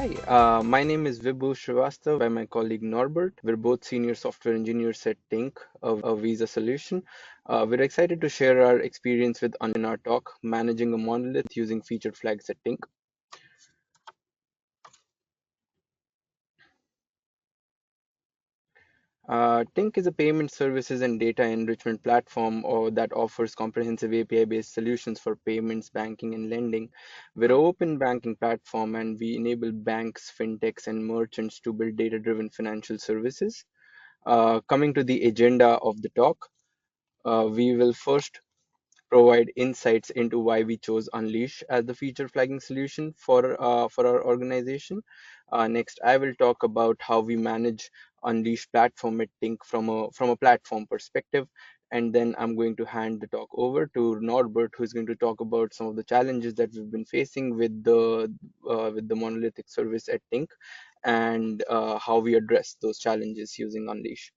Hi, my name is Vibhu Srivastava by my colleague Norbert. We're both senior software engineers at Tink, a visa solution. We're excited to share our experience with in our talk, managing a monolith using featured flags at Tink. Tink is a payment services and data enrichment platform that offers comprehensive API-based solutions for payments, banking, and lending. We're an open banking platform, and we enable banks, fintechs, and merchants to build data-driven financial services. Coming to the agenda of the talk, we will first provide insights into why we chose Unleash as the feature flagging solution for our organization. Next, I will talk about how we manage Unleash platform at Tink from a platform perspective. And then I'm going to hand the talk over to Norbert, who's going to talk about some of the challenges that we've been facing with the monolithic service at Tink and how we address those challenges using Unleash.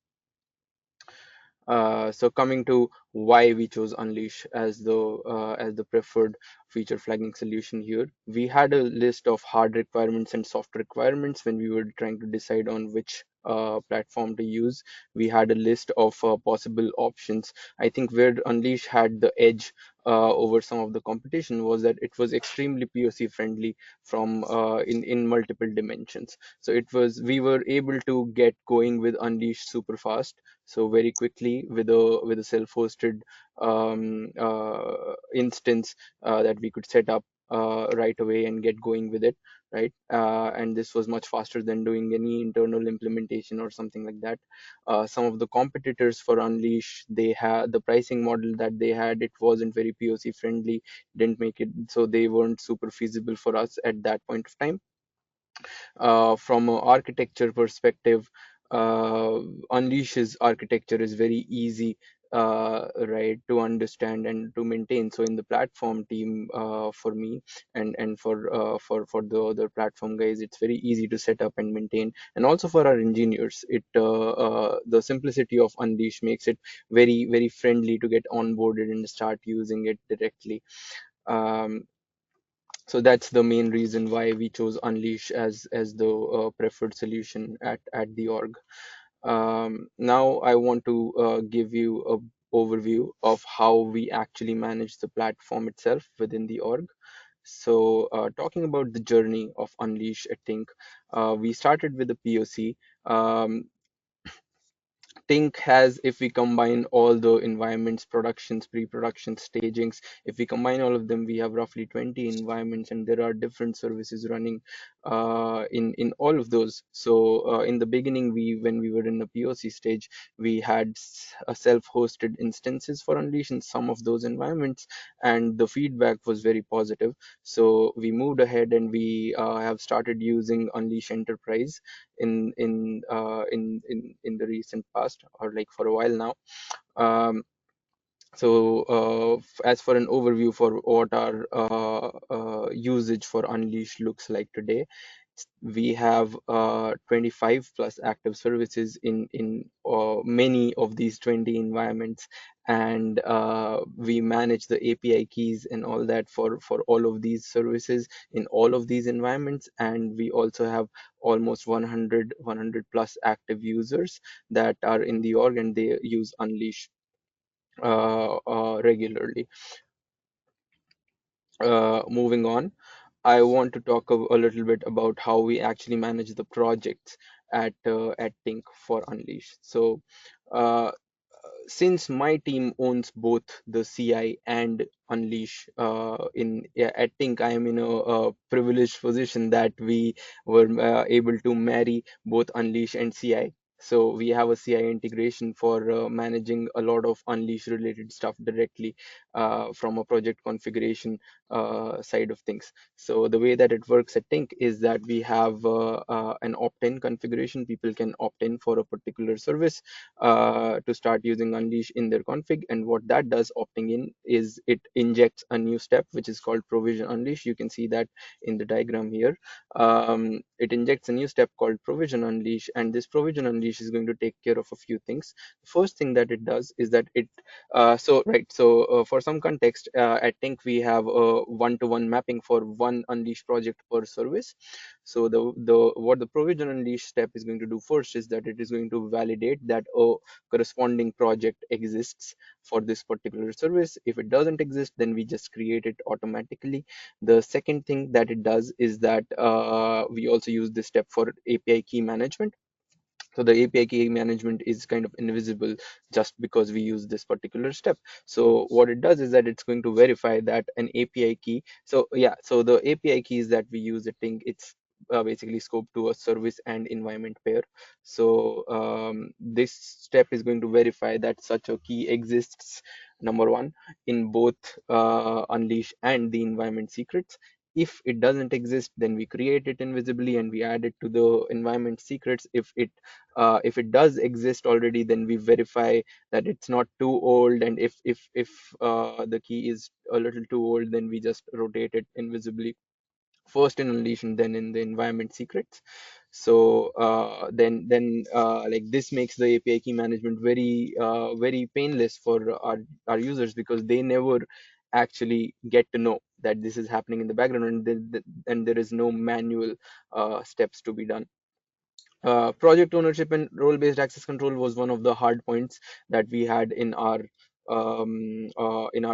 So coming to why we chose Unleash as the preferred feature flagging solution here, we had a list of hard requirements and soft requirements when we were trying to decide on which platform to use. We had a list of possible options. I think where Unleash had the edge over some of the competition was that it was extremely POC friendly from in multiple dimensions. So we were able to get going with Unleash super fast, so very quickly with a self-hosted instance that we could set up right away and get going with it, right? And this was much faster than doing any internal implementation or something like that. Some of the competitors for Unleash, they had the pricing model that they had, it wasn't very POC friendly, didn't make it, so they weren't super feasible for us at that point of time. From an architecture perspective, Unleash's architecture is very easy, right, to understand and to maintain. So in the platform team, for me and for the other platform guys, it's very easy to set up and maintain. And also for our engineers, the simplicity of Unleash makes it very friendly to get onboarded and start using it directly. Um, so that's the main reason why we chose Unleash as the preferred solution at the org. Now I want to give you a overview of how we actually manage the platform itself within the org. So talking about the journey of Unleash, I think we started with the POC. Tink has, if we combine all the environments, productions, pre-production, stagings, if we combine all of them, we have roughly 20 environments, and there are different services running in all of those. So in the beginning, when we were in the POC stage, we had a self-hosted instances for Unleash in some of those environments, and the feedback was very positive. So we moved ahead and we have started using Unleash Enterprise in the recent past, or like for a while now. Um, so as for an overview for what our usage for Unleash looks like today, we have 25 plus active services in many of these 20 environments, and we manage the API keys and all that for all of these services in all of these environments. And we also have almost 100 plus active users that are in the org, and they use Unleash regularly. Moving on, I want to talk a little bit about how we actually manage the projects at Tink for Unleash. So, uh, since my team owns both the CI and Unleash, at Tink, I am in a privileged position that we were able to marry both Unleash and CI. So we have a CI integration for managing a lot of Unleash related stuff directly from a project configuration side of things. So the way that it works at Tink is that we have an opt-in configuration. People can opt in for a particular service to start using Unleash in their config. And what that does, opting in, is it injects a new step, which is called provision Unleash. You can see that in the diagram here. It injects a new step called provision Unleash, and this provision Unleash Unleash is going to take care of a few things. The first thing that it does is that for some context, at Tink we have a one-to-one mapping for one Unleash project per service. So the what the provision Unleash step is going to do first is that it is going to validate that a corresponding project exists for this particular service. If it doesn't exist, then we just create it automatically. The second thing that it does is that we also use this step for API key management. So the API key management is kind of invisible just because we use this particular step. So what it does is that it's going to verify that an API key. So yeah, so the API keys that we use, I think it's basically scoped to a service and environment pair. So this step is going to verify that such a key exists, number one, in both Unleash and the environment secrets. If it doesn't exist, then we create it invisibly and we add it to the environment secrets. If it does exist already, then we verify that it's not too old, and if the key is a little too old, then we just rotate it invisibly, first in Unleash and then in the environment secrets. So like this makes the API key management very painless for our users, because they never actually get to know that this is happening in the background, and there is no manual steps to be done. Project ownership and role-based access control was one of the hard points that we had in our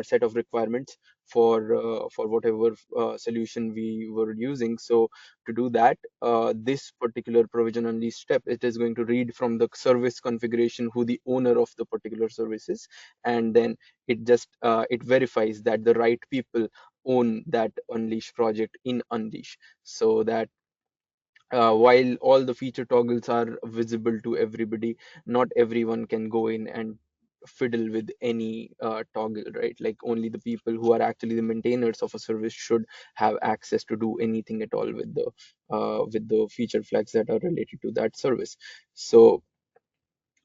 set of requirements for whatever solution we were using. So to do that, this particular provision on these step, it is going to read from the service configuration who the owner of the particular service is, and then it verifies that the right people own that Unleash project in Unleash, so that while all the feature toggles are visible to everybody, not everyone can go in and fiddle with any toggle, right? Like only the people who are actually the maintainers of a service should have access to do anything at all with the feature flags that are related to that service. So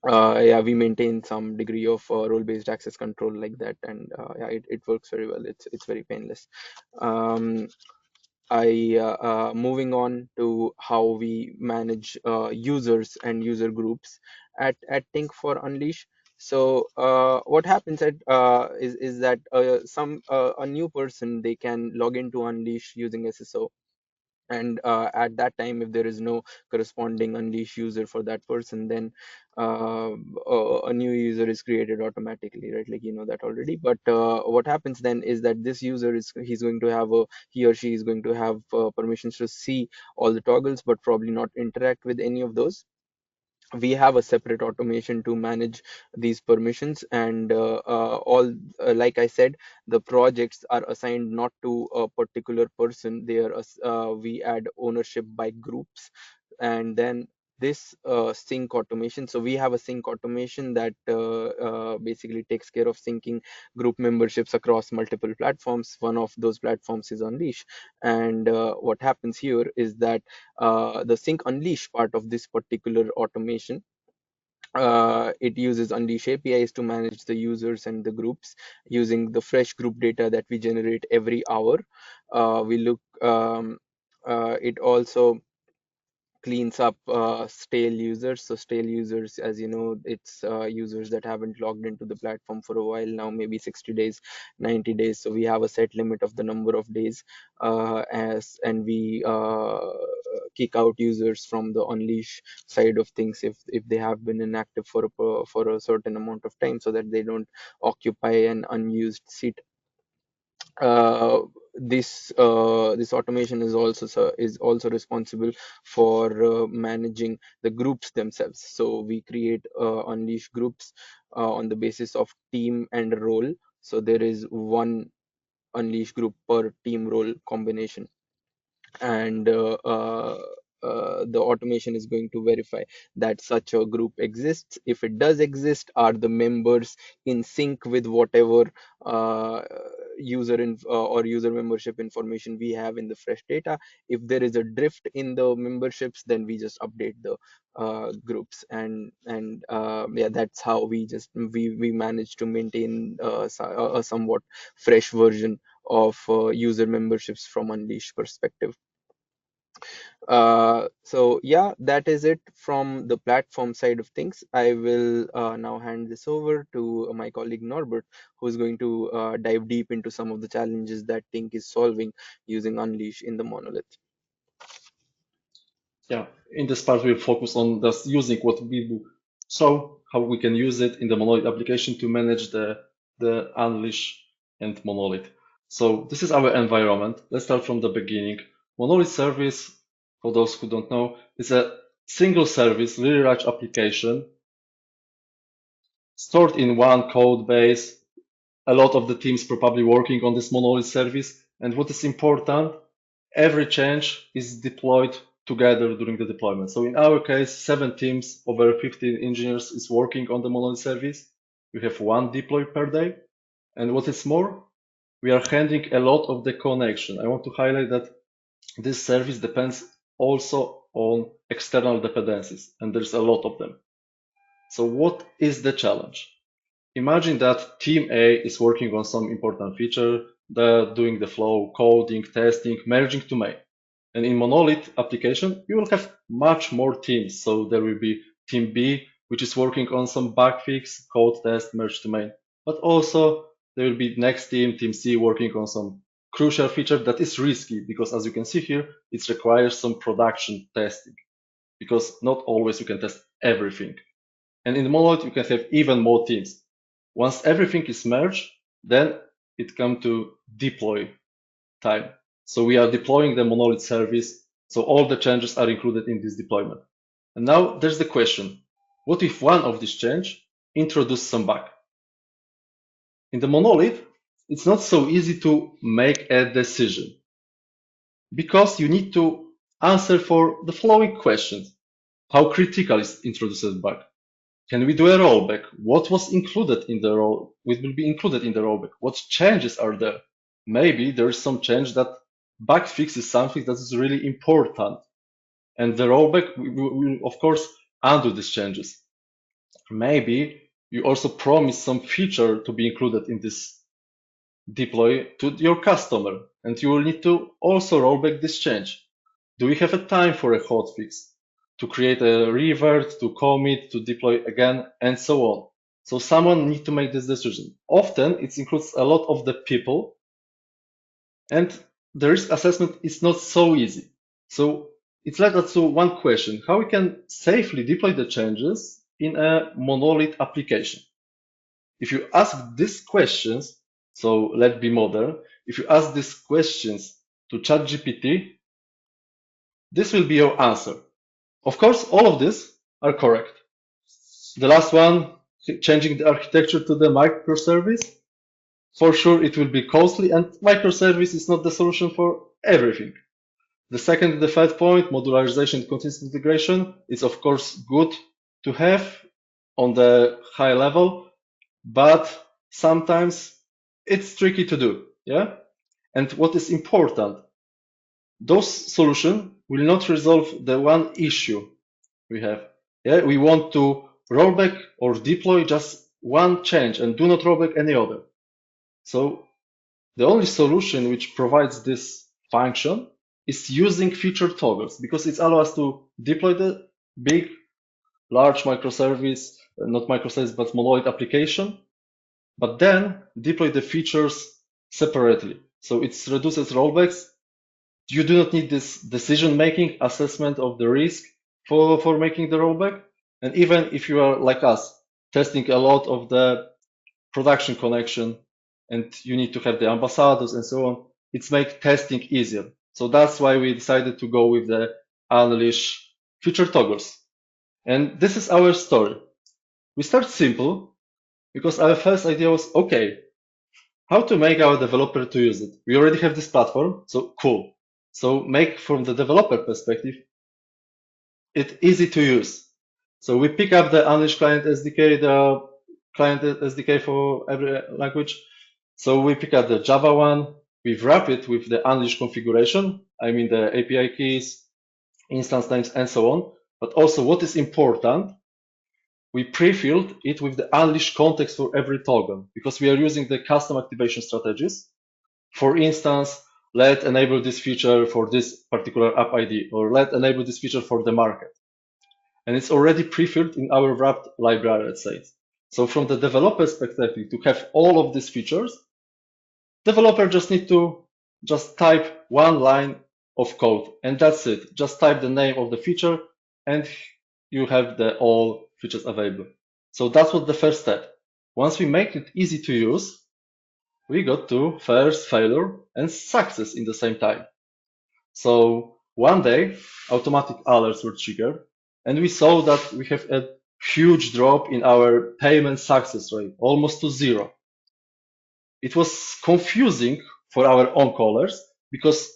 yeah, we maintain some degree of role-based access control like that, and yeah, it works very well. It's very painless. um, Moving on to how we manage users and user groups at Tink for Unleash. So what happens is that a new person, they can log into Unleash using SSO, and at that time, if there is no corresponding Unleash user for that person, then uh, a new user is created automatically, right? Like you know that already. But what happens then is that this user he's going to have he or she is going to have permissions to see all the toggles, but probably not interact with any of those. We have a separate automation to manage these permissions, and all like I said, the projects are assigned not to a particular person. We add ownership by groups, and then this sync automation. So we have a sync automation that basically takes care of syncing group memberships across multiple platforms. One of those platforms is Unleash, and what happens here is that the sync Unleash part of this particular automation, it uses Unleash APIs to manage the users and the groups using the fresh group data that we generate every hour. We look It also cleans up stale users. So stale users, as you know, it's users that haven't logged into the platform for a while now, maybe 60 days, 90 days. So we have a set limit of the number of days, and we kick out users from the Unleash side of things if they have been inactive for a certain amount of time, so that they don't occupy an unused seat. uh, this automation is also responsible for managing the groups themselves. So we create Unleash groups on the basis of team and role. So there is one Unleash group per team role combination, and the automation is going to verify that such a group exists. If it does exist, are the members in sync with whatever uh, or user membership information we have in the fresh data? If there is a drift in the memberships, then we just update the groups, and yeah, that's how we manage to maintain a somewhat fresh version of user memberships from Unleash perspective. So yeah, that is it from the platform side of things. I will now hand this over to my colleague Norbert, who is going to dive deep into some of the challenges that Tink is solving using Unleash in the monolith. Yeah, in this part we'll focus on just using what Vibhu show, how we can use it in the monolith application to manage the Unleash and monolith. So this is our environment. Let's start from the beginning. Monolith service, for those who don't know, is a single service, really large application stored in one code base. A lot of the teams probably working on this monolith service. And what is important, every change is deployed together during the deployment. So in our case, 7 teams, over 15 engineers is working on the monolith service. We have 1 deploy per day. And what is more, we are handling a lot of the connection. I want to highlight that this service depends also on external dependencies, and there's a lot of them. So what is the challenge? Imagine that team A is working on some important feature, they're doing the flow, coding, testing, merging to main. And in monolith application, you will have much more teams. So there will be team B, which is working on some bug fix, code test, merge to main. But also there will be next team, team C, working on some crucial feature that is risky because as you can see here, it requires some production testing because not always you can test everything. And in the monolith, you can have even more teams. Once everything is merged, then it comes to deploy time. So we are deploying the monolith service. So all the changes are included in this deployment. And now there's the question, what if one of these change introduce some bug? In the monolith, it's not so easy to make a decision because you need to answer for the following questions. How critical is introduced bug? Can we do a rollback? What was included in the roll? What will be included in the rollback? What changes are there? Maybe there is some change that bug fix is something that is really important, and the rollback will of course undo these changes. Maybe you also promise some feature to be included in this deploy to your customer, and you will need to also roll back this change. Do we have a time for a hotfix to create a revert, to commit, to deploy again, and so on? So someone needs to make this decision. Often it includes a lot of the people, and the risk assessment is not so easy. So it's led us to one question: how we can safely deploy the changes in a monolith application? If you ask these questions, so let's be modern, if you ask these questions to ChatGPT, this will be your answer. Of course, all of these are correct. The last one, changing the architecture to the microservice, for sure it will be costly, and microservice is not the solution for everything. The second and the third point, modularization and continuous integration, is of course good to have on the high level, but sometimes it's tricky to do. Yeah. And what is important, those solutions will not resolve the one issue we have. Yeah. We want to roll back or deploy just one change and do not roll back any other. So the only solution which provides this function is using feature toggles because it allows us to deploy the big, large microservice, not microservice, but monolith application, but then deploy the features separately. So it reduces rollbacks. You do not need this decision-making assessment of the risk for making the rollback. And even if you are like us, testing a lot of the production connection and you need to have the ambassadors and so on, it's make testing easier. So that's why we decided to go with the Unleash feature toggles. And this is our story. We start simple because our first idea was, okay, how to make our developer to use it. We already have this platform, so cool. So make from the developer perspective, it easy to use. So we pick up the Unleash client SDK, the client SDK for every language. So we pick up the Java one, we wrap it with the Unleash configuration, I mean the API keys, instance names, and so on. But also what is important, we pre-filled it with the Unleash context for every toggle because we are using the custom activation strategies. For instance, let enable this feature for this particular app ID, or let enable this feature for the market. And it's already pre-filled in our wrapped library, let's say. So from the developer's perspective, to have all of these features, developer just need to just type one line of code, and that's it. Just type the name of the feature, and you have the all features available. So that was the first step. Once we make it easy to use, we got to first failure and success in the same time. So one day, automatic alerts were triggered, and we saw that we have a huge drop in our payment success rate, almost to zero. It was confusing for our own callers because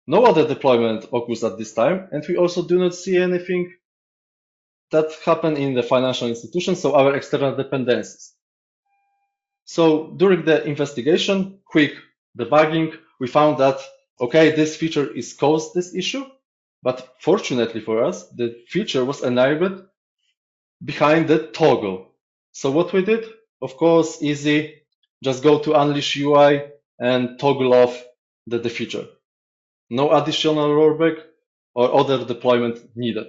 no other deployment occurs at this time, and we also do not see anything that happened in the financial institution, so our external dependencies. So during the investigation, quick debugging, we found that, okay, this feature is caused this issue, but fortunately for us, the feature was enabled behind the toggle. So what we did, of course, easy, just go to Unleash UI and toggle off the feature. No additional rollback or other deployment needed.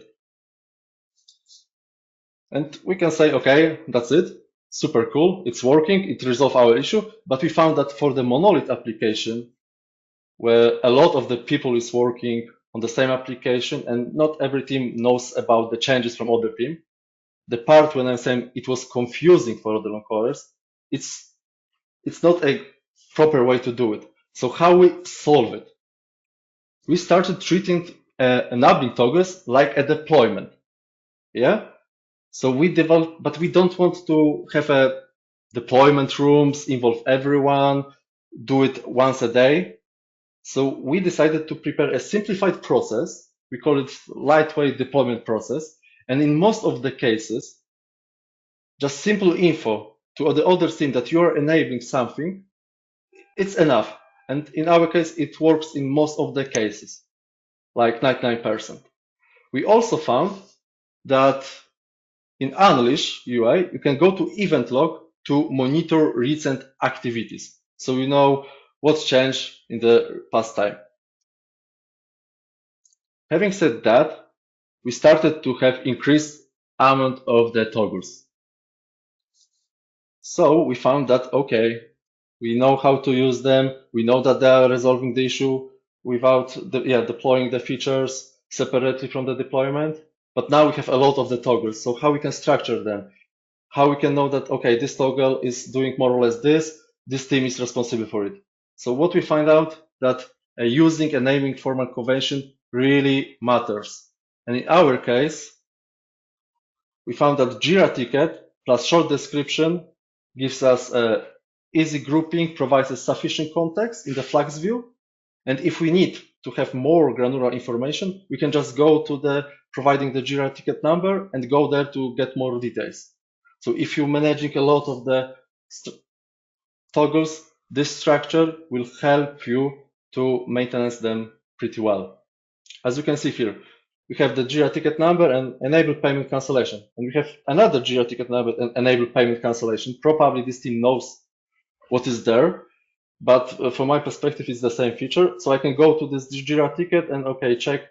And we can say, okay, that's it. Super cool. It's working. It resolved our issue. But we found that for the monolith application, where a lot of the people is working on the same application and not every team knows about the changes from other team, the part when I'm saying it was confusing for other callers, it's not a proper way to do it. So how we solve it? We started treating enabling toggles like a deployment. Yeah. So we developed, but we don't want to have a deployment rooms, involve everyone, do it once a day. So we decided to prepare a simplified process. We call it lightweight deployment process. And in most of the cases, just simple info to the other team that you are enabling something, it's enough. And in our case, it works in most of the cases, like 99%. We also found that in Unleash UI, you can go to event log to monitor recent activities. So you know what's changed in the past time. Having said that, we started to have increased amount of the toggles. So we found that, okay, we know how to use them. We know that they are resolving the issue without deploying the features separately from the deployment. But now we have a lot of the toggles. So how we can structure them? How we can know that, okay, this toggle is doing more or less this team is responsible for it. So what we find out that using a naming format convention really matters. And in our case, we found that Jira ticket plus short description gives us a easy grouping, provides a sufficient context in the flags view. And if we need to have more granular information, we can just go to the providing the Jira ticket number and go there to get more details. So if you're managing a lot of the toggles, this structure will help you to maintenance them pretty well. As you can see here, we have the Jira ticket number and enable payment cancellation. And we have another Jira ticket number and enable payment cancellation. Probably this team knows what is there, but from my perspective, it's the same feature. So I can go to this Jira ticket and okay, check,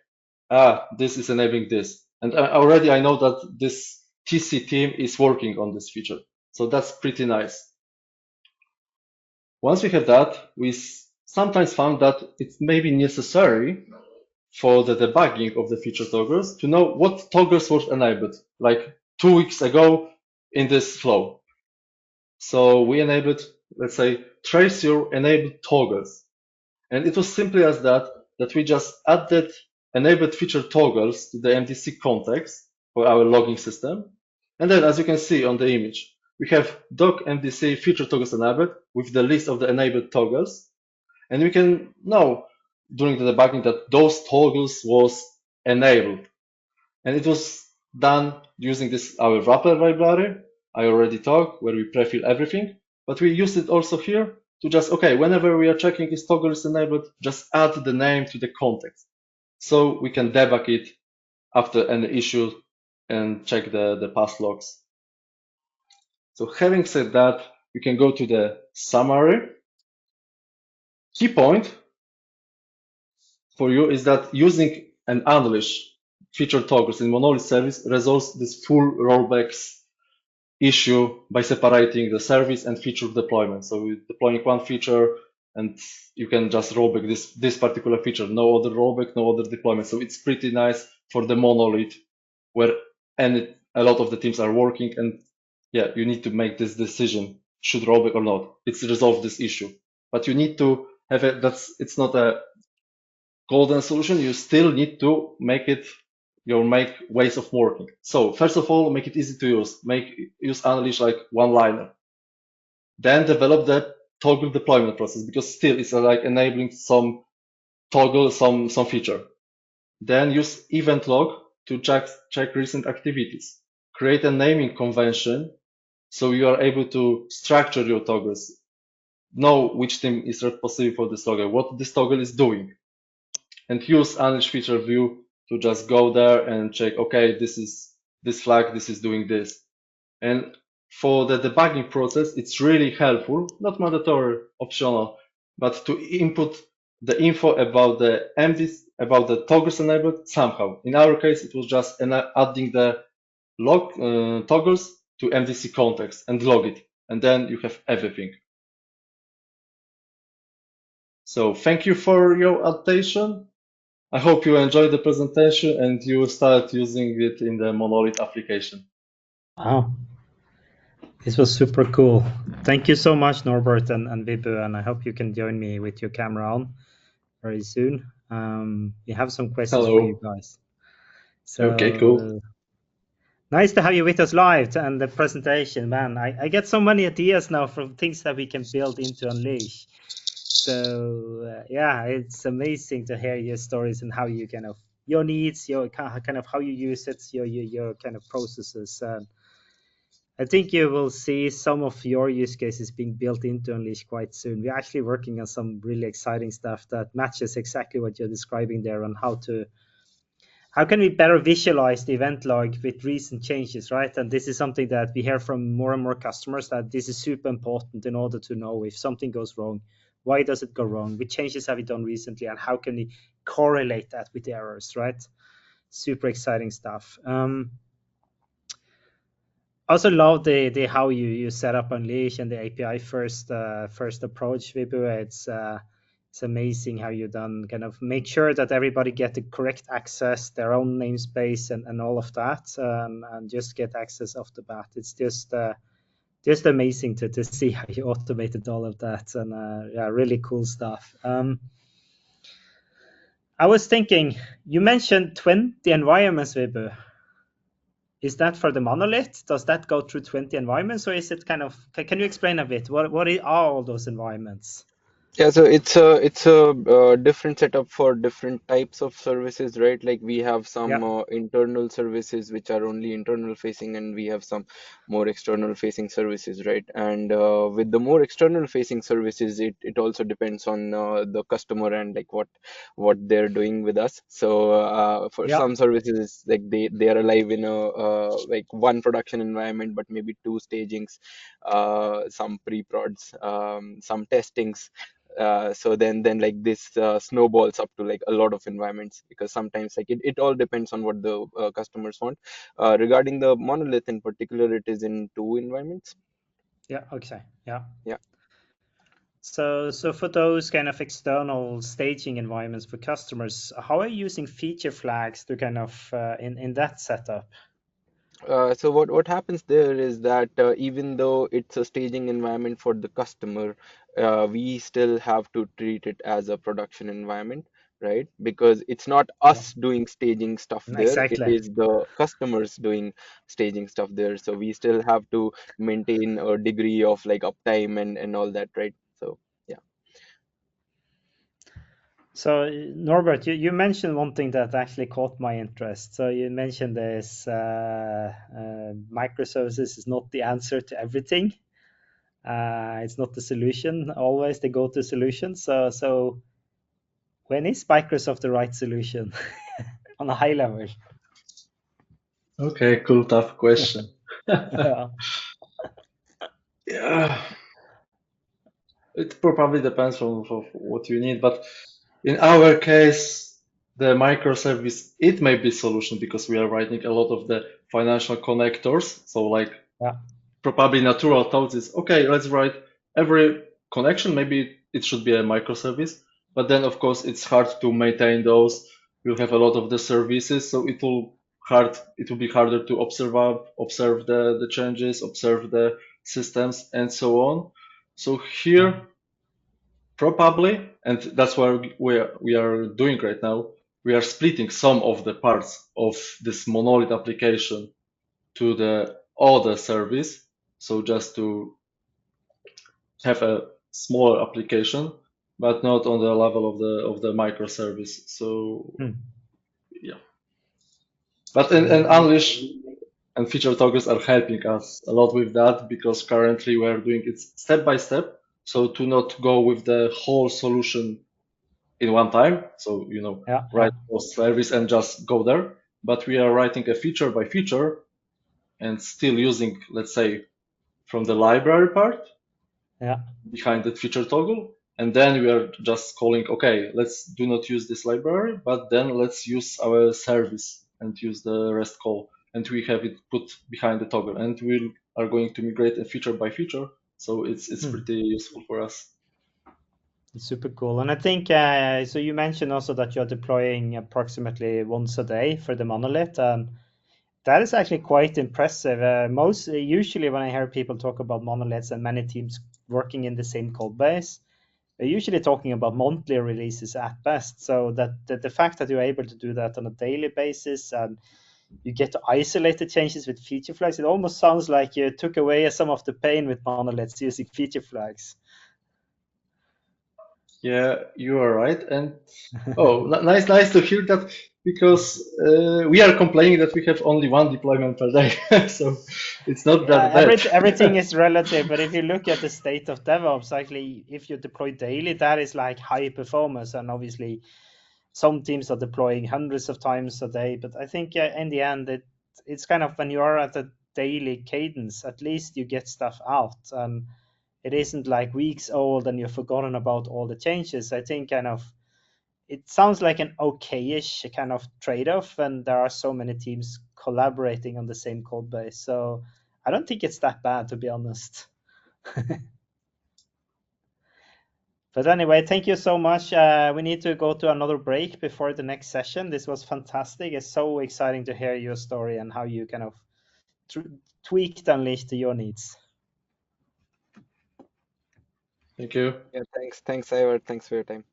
this is enabling this. And already I know that this TC team is working on this feature. So that's pretty nice. Once we have that, we sometimes found that it may be necessary for the debugging of the feature toggles to know what toggles were enabled, like 2 weeks ago in this flow. So we enabled, let's say, trace your enabled toggles. And it was simply as that we just added enabled feature toggles to the MDC context for our logging system. And then as you can see on the image, we have doc MDC feature toggles enabled with the list of the enabled toggles. And we can know during the debugging that those toggles was enabled. And it was done using this our wrapper library. I already talked where we prefill everything, but we used it also here to just, okay, whenever we are checking if toggle is enabled, just add the name to the context. So we can debug it after any issue and check the past logs. So having said that, we can go to the summary. Key point for you is that using an Unleash feature toggles in monolith service resolves this full rollbacks issue by separating the service and feature deployment. So you're deploying one feature and you can just rollback this particular feature, no other rollback, no other deployment. So it's pretty nice for the monolith where a lot of the teams are working, and yeah, you need to make this decision, should rollback or not. It's resolve this issue. But you need to have it's not a golden solution. You still need to make ways of working. So first of all, make it easy to use. Use Unleash like one liner. Then develop the toggle deployment process, because still it's like enabling some toggle, some feature. Then use event log to check recent activities. Create a naming convention so you are able to structure your toggles. Know which team is responsible for this toggle, what this toggle is doing, and use Unleash feature view to just go there and check, okay, this is this flag, this is doing this. And for the debugging process, it's really helpful, not mandatory, optional, but to input the info about the MVs, about the toggles enabled somehow. In our case, it was just adding the log toggles to MVC context and log it, and then you have everything. So thank you for your attention. I hope you enjoyed the presentation and you will start using it in the monolith application. Wow. This was super cool. Thank you so much, Norbert and Vibhu, and I hope you can join me with your camera on very soon. We have some questions for you Hello. guys. Okay, cool. So nice to have you with us live and the presentation, man. I get so many ideas now from things that we can build into Unleash. So yeah, it's amazing to hear your stories and how you kind of your needs, your kind of how you use it, your kind of processes. I think you will see some of your use cases being built into Unleash quite soon. We're actually working on some really exciting stuff that matches exactly what you're describing there on how can we better visualize the event log with recent changes, right? And this is something that we hear from more and more customers, that this is super important in order to know if something goes wrong, why does it go wrong, what changes have we done recently, and how can we correlate that with the errors, right? Super exciting stuff. I also love the how you set up Unleash and the API first approach, Vibhu. It's amazing how you done kind of make sure that everybody get the correct access, their own namespace and all of that, and just get access off the bat. It's just amazing to see how you automated all of that, and yeah, really cool stuff. I was thinking, you mentioned 20 environments, Vibhu. Is that for the monolith? Does that go through 20 environments, or is it kind of, can you explain a bit? What are all those environments? Yeah, so it's a different setup for different types of services, right? Like we have some Yeah, internal services which are only internal facing, and we have some more external facing services, right? And with the more external facing services, it also depends on the customer and like what they're doing with us. So for yeah. some services, it's like they are alive in a like one production environment, but maybe two stagings, some pre-prods, some testings. So then like this snowballs up to like a lot of environments, because sometimes like it all depends on what the customers want. Regarding the monolith in particular, it is in two environments. Yeah, okay. Yeah. Yeah. So for those kind of external staging environments for customers, how are you using feature flags to kind of in that setup? So what happens there is that even though it's a staging environment for the customer, we still have to treat it as a production environment, right? Because it's not Yeah, us doing staging stuff there, it exactly. is the customers doing staging stuff there. So we still have to maintain a degree of like uptime and all that, right? So yeah. So Norbert, you mentioned one thing that actually caught my interest. So you mentioned this microservices is not the answer to everything. It's not the solution always, the go-to solution. So when is Microsoft the right solution on a high level? Okay, cool, tough question. Yeah, Yeah, it probably depends from what you need, but in our case, the microservice, it may be solution because we are writing a lot of the financial connectors. So like Yeah. probably natural thought is, okay, let's write every connection. Maybe it should be a microservice, but then of course it's hard to maintain those. You'll have a lot of the services, so it will be harder to observe the changes, observe the systems, and so on. So Yeah. here probably, and that's what we are doing right now. We are splitting some of the parts of this monolith application to the other service. So just to have a smaller application, but not on the level of the microservice. So Hmm. yeah, but and Very good. Unleash and feature toggles are helping us a lot with that because currently we are doing it step by step. So to not go with the whole solution in one time. So Yeah. write a service and just go there. But we are writing a feature by feature and still using, let's say, from the library part Yeah. behind that feature toggle. And then we are just calling, okay, let's do not use this library, but then let's use our service and use the REST call. And we have it put behind the toggle. And we are going to migrate a feature by feature. So it's Hmm. pretty useful for us. It's super cool. And I think so. You mentioned also that you're deploying approximately once a day for the monolith, and that is actually quite impressive. Most usually when I hear people talk about monoliths and many teams working in the same code base, they're usually talking about monthly releases at best. So that the fact that you're able to do that on a daily basis and you get to isolate the changes with feature flags, it almost sounds like you took away some of the pain with monoliths using feature flags. Yeah, you are right. And oh, nice to hear that because we are complaining that we have only one deployment per day, so it's not Yeah, that bad. everything is relative, but if you look at the state of DevOps, actually, if you deploy daily, that is like high performance, and obviously, some teams are deploying hundreds of times a day. But I think in the end, it's kind of when you are at a daily cadence, at least you get stuff out, and it isn't like weeks old and you've forgotten about all the changes. I think kind of it sounds like an okayish kind of trade-off, and there are so many teams collaborating on the same code base. So I don't think it's that bad, to be honest. But anyway, thank you so much. We need to go to another break before the next session. This was fantastic. It's so exciting to hear your story and how you kind of tweaked Unleash to your needs. Thank you. Yeah, thanks, Ivar. Thanks for your time.